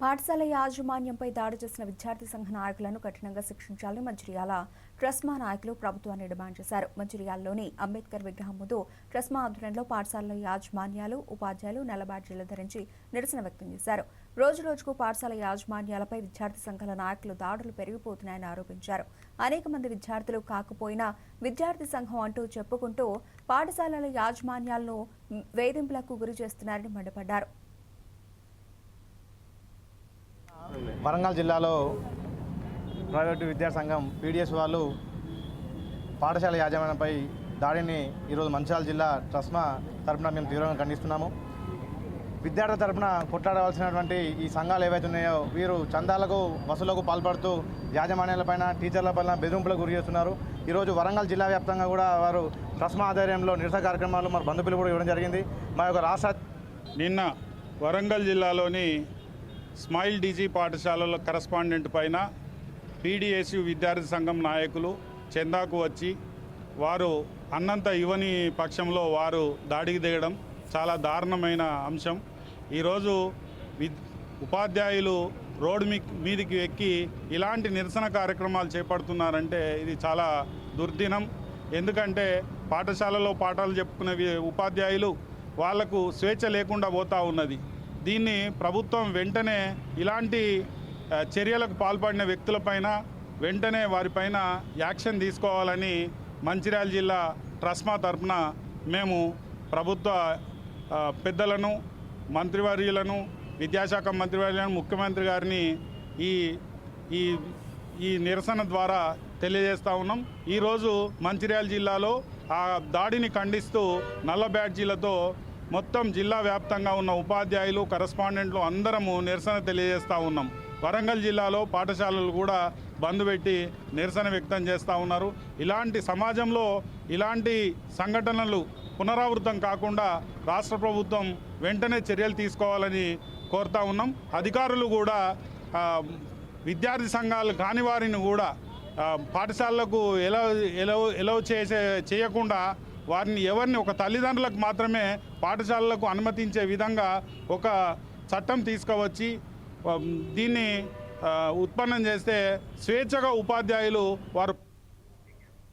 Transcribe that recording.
పాఠశాల యాజమాన్యంపై దాడి చేసిన విద్యార్థి సంఘ నాయకులను కఠినంగా శిక్షించాలని మంచిర్యాల ట్రస్మా నాయకులు ప్రభుత్వాన్ని డిమాండ్ చేశారు. మంచిర్యాలలోని అంబేద్కర్ విగ్రహం ముందు ట్రస్మా ఆధ్వర్యంలో పాఠశాల యాజమాన్యాలు, ఉపాధ్యాయులు నల్ల బ్యాడ్జీలు ధరించి నిరసన వ్యక్తం చేశారు. రోజురోజుకు పాఠశాల యాజమాన్యాలపై విద్యార్థి సంఘాల నాయకులు దాడులు పెరిగిపోతున్నాయని ఆరోపించారు. అనేక మంది విద్యార్థులు కాకపోయినా విద్యార్థి సంఘం అంటూ చెప్పుకుంటూ పాఠశాలల యాజమాన్యాలను వేధింపులకు గురి చేస్తున్నారని మండిపడ్డారు. వరంగల్ జిల్లాలో ప్రైవేటు విద్యాసంఘం పీడిఎస్ వాళ్ళు పాఠశాల యాజమాన్యంపై దాడిని ఈరోజు మంచిర్యాల జిల్లా ట్రస్మా తరపున మేము తీవ్రంగా ఖండిస్తున్నాము. విద్యార్థుల తరపున కొట్లాడవలసినటువంటి ఈ సంఘాలు ఏవైతే ఉన్నాయో వీరు చందాలకు వసూలకు పాల్పడుతూ యాజమాన్యాలపైన, టీచర్లపైన బెదిరింపులకు గురి చేస్తున్నారు. ఈరోజు వరంగల్ జిల్లా వ్యాప్తంగా కూడా వారు ట్రస్మా ఆధ్వర్యంలో నిరసన కార్యక్రమాలు మరి బంధువులు కూడా ఇవ్వడం జరిగింది. మా యొక్క రాష్ట్ర నిన్న వరంగల్ జిల్లాలోని స్మైల్ డీజీ పాఠశాలలో కరస్పాండెంట్ పైన పీడిఎస్యు విద్యార్థి సంఘం నాయకులు చందాకు వచ్చి వారు అన్నంత ఇవ్వని పక్షంలో వారు దాడికి దిగడం చాలా దారుణమైన అంశం. ఈరోజు ఉపాధ్యాయులు రోడ్డు మీదికి ఎక్కి ఇలాంటి నిరసన కార్యక్రమాలు చేపడుతున్నారంటే ఇది చాలా దుర్దినం. ఎందుకంటే పాఠశాలలో పాఠాలు చెప్పుకునే ఉపాధ్యాయులు వాళ్లకు స్వేచ్ఛ లేకుండా పోతూ ఉన్నది. దీన్ని ప్రభుత్వం వెంటనే ఇలాంటి చర్యలకు పాల్పడిన వ్యక్తులపైన వెంటనే వారిపైన యాక్షన్ తీసుకోవాలని మంచిర్యాల జిల్లా ట్రస్మా తరఫున మేము ప్రభుత్వ పెద్దలను, మంత్రివర్యులను, విద్యాశాఖ మంత్రివర్యులను, ముఖ్యమంత్రి గారిని ఈ నిరసన ద్వారా తెలియజేస్తూ ఉన్నాం. ఈరోజు మంచిర్యాల జిల్లాలో ఆ దాడిని ఖండిస్తూ నల్ల బ్యాడ్జీలతో మొత్తం జిల్లా వ్యాప్తంగా ఉన్న ఉపాధ్యాయులు, కరస్పాండెంట్లు అందరము నిరసన తెలియజేస్తూ ఉన్నాం. వరంగల్ జిల్లాలో పాఠశాలలు కూడా బంద్ పెట్టి నిరసన వ్యక్తం చేస్తూ ఉన్నారు. ఇలాంటి సమాజంలో ఇలాంటి సంఘటనలు పునరావృతం కాకుండా రాష్ట్ర ప్రభుత్వం వెంటనే చర్యలు తీసుకోవాలని కోరుతూ ఉన్నాం. అధికారులు కూడా విద్యార్థి సంఘాలు కాని వారిని కూడా పాఠశాలలకు ఎలవ్ చేయకుండా వారిని ఎవరిని ఒక తల్లిదండ్రులకు మాత్రమే పాఠశాలలకు అనుమతించే విధంగా ఒక చట్టం తీసుకువచ్చి దీన్ని ఉత్పన్నం చేస్తే స్వేచ్ఛగా ఉపాధ్యాయులు వారు